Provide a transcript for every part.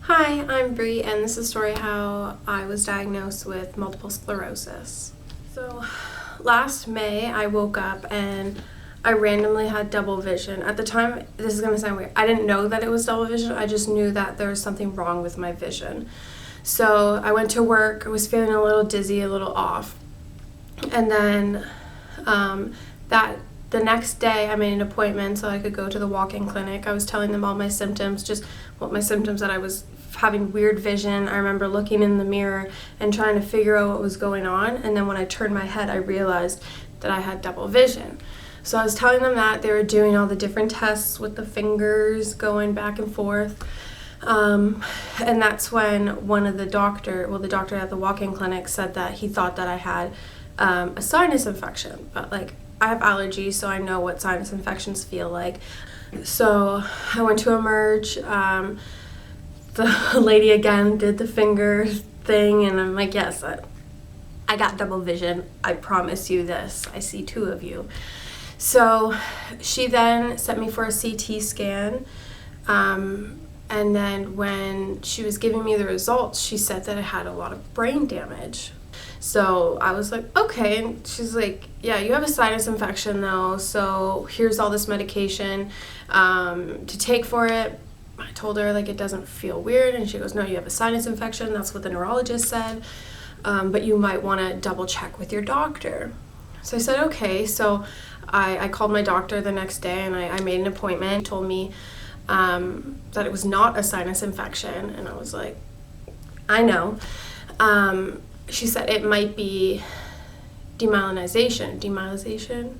Hi, I'm Bri, and this is a story how I was diagnosed with multiple sclerosis. So, last May, I woke up and I randomly had double vision. At the time, this is going to sound weird, I didn't know that it was double vision, I just knew that there was something wrong with my vision. So, I went to work, I was feeling a little dizzy, a little off. And then, the next day, I made an appointment so I could go to the walk-in clinic. I was telling them all my symptoms, that I was having weird vision. I remember looking in the mirror and trying to figure out what was going on. And then when I turned my head, I realized that I had double vision. So I was telling them that. They were doing all the different tests with the fingers going back and forth. And that's when the doctor at the walk-in clinic said that he thought that I had a sinus infection. But I have allergies, so I know what sinus infections feel like. So I went to Emerge. The lady again did the finger thing, and I'm like, yes, I got double vision. I promise you this. I see two of you. So she then sent me for a CT scan. And then when she was giving me the results, she said that I had a lot of brain damage. So I was like, okay. And she's like, yeah, you have a sinus infection though, so here's all this medication to take for it. I told her it doesn't feel weird, and she goes, no, you have a sinus infection. That's what the neurologist said, but you might want to double check with your doctor. So I said, okay. So I called my doctor the next day, and I made an appointment. He told me that it was not a sinus infection, and I was like, I know. She said it might be demyelinization.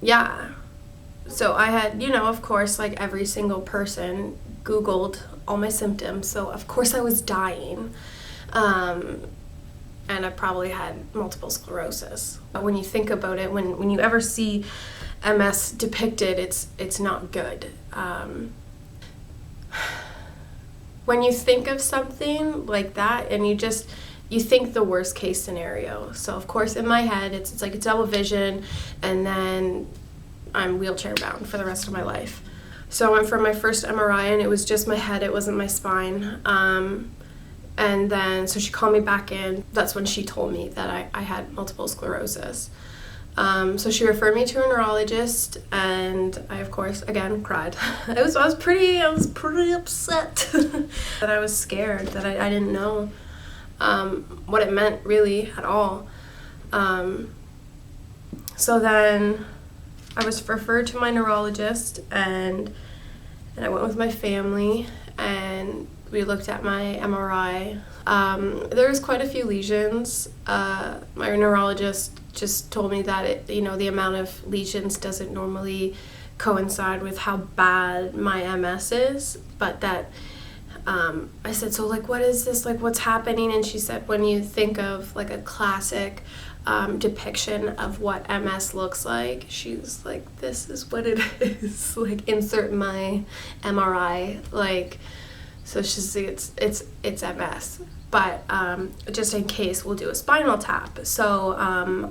Yeah. So I had, of course, like every single person, Googled all my symptoms. So of course I was dying. And I probably had multiple sclerosis. But when you think about it, when you ever see MS depicted, it's not good. When you think of something like that, and you think the worst case scenario. So of course in my head it's like it's double vision, and then I'm wheelchair bound for the rest of my life. So I went for my first MRI, and it was just my head, it wasn't my spine. And then so she called me back in. That's when she told me that I had multiple sclerosis. So she referred me to a neurologist, and I, of course, again, cried. I was pretty upset that I was scared, that I didn't know what it meant really at all. So then I was referred to my neurologist, and I went with my family, and we looked at my MRI. There was quite a few lesions. My neurologist just told me that the amount of lesions doesn't normally coincide with how bad my MS is, but that I said, so what is this, what's happening? And she said, when you think of a classic depiction of what MS looks like, she's like, this is what it is. Insert my MRI, so she's like, it's MS. But just in case, we'll do a spinal tap. So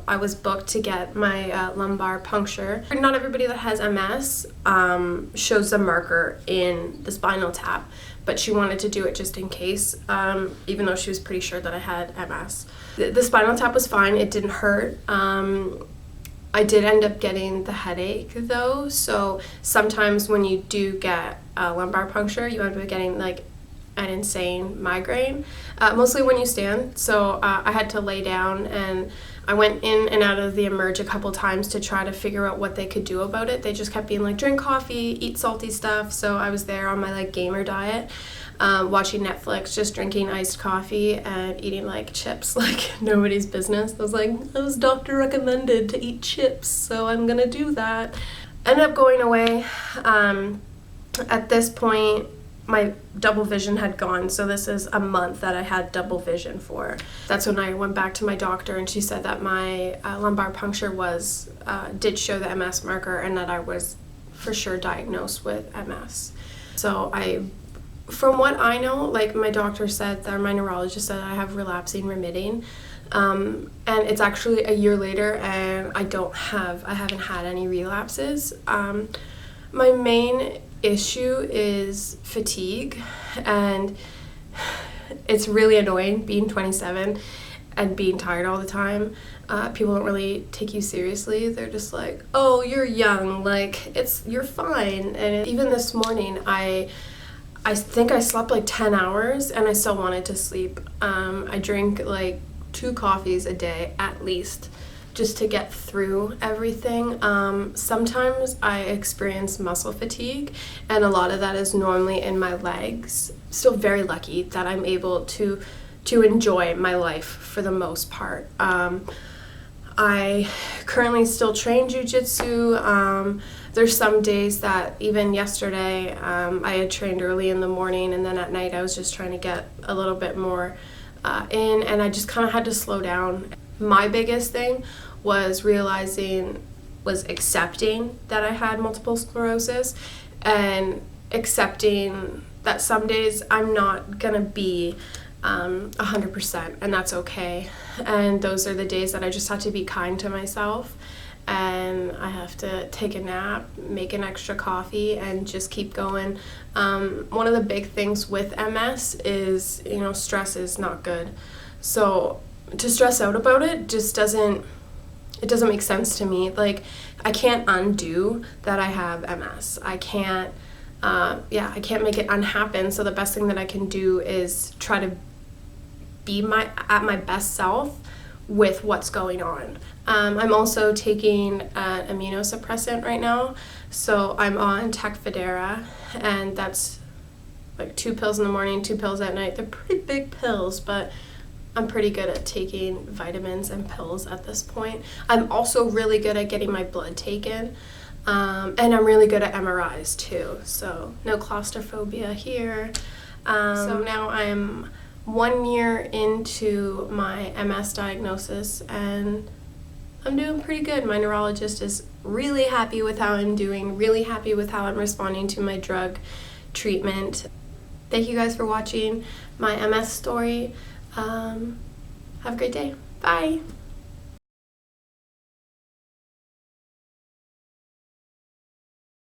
I was booked to get my lumbar puncture. Not everybody that has MS shows a marker in the spinal tap, but she wanted to do it just in case, even though she was pretty sure that I had MS. The spinal tap was fine. It didn't hurt. I did end up getting the headache though. So sometimes when you do get a lumbar puncture, you end up getting an insane migraine, mostly when you stand. So I had to lay down, and I went in and out of the Emerge a couple times to try to figure out what they could do about it. They just kept being like, drink coffee, eat salty stuff. So I was there on my gamer diet, watching Netflix, just drinking iced coffee and eating chips like nobody's business. I was doctor recommended to eat chips, so I'm gonna do that. Ended up going away. At this point, my double vision had gone, so this is a month that I had double vision for. That's when I went back to my doctor, and she said that my lumbar puncture did show the MS marker, and that I was for sure diagnosed with MS. So from what I know, my doctor said, that my neurologist said, I have relapsing remitting, and it's actually a year later, and I haven't had any relapses. My main issue is fatigue, and it's really annoying being 27 and being tired all the time. People don't really take you seriously. They're just like, oh, you're young, like you're fine. And even this morning, I think I slept like 10 hours and I still wanted to sleep. I drink like 2 coffees a day at least just to get through everything. Sometimes I experience muscle fatigue, and a lot of that is normally in my legs. Still very lucky that I'm able to enjoy my life for the most part. I currently still train jiu-jitsu. There's some days that, even yesterday, I had trained early in the morning, and then at night I was just trying to get a little bit more in, and I just kind of had to slow down. My biggest thing was accepting that I had multiple sclerosis, and accepting that some days I'm not gonna be 100%, and that's okay. And those are the days that I just have to be kind to myself, and I have to take a nap, make an extra coffee, and just keep going. One of the big things with MS is, stress is not good. So to stress out about it just doesn't make sense to me. Like, I can't undo that I have MS. I can't make it unhappen. So the best thing that I can do is try to be at my best self with what's going on. I'm also taking an immunosuppressant right now. So I'm on Tecfidera, and that's like 2 pills in the morning, 2 pills at night. They're pretty big pills, but I'm pretty good at taking vitamins and pills at this point. I'm also really good at getting my blood taken, and I'm really good at MRIs too, so no claustrophobia here. So now I'm 1 year into my MS diagnosis, and I'm doing pretty good. My neurologist is really happy with how I'm doing, really happy with how I'm responding to my drug treatment. Thank you guys for watching my MS story. Have a great day. Bye.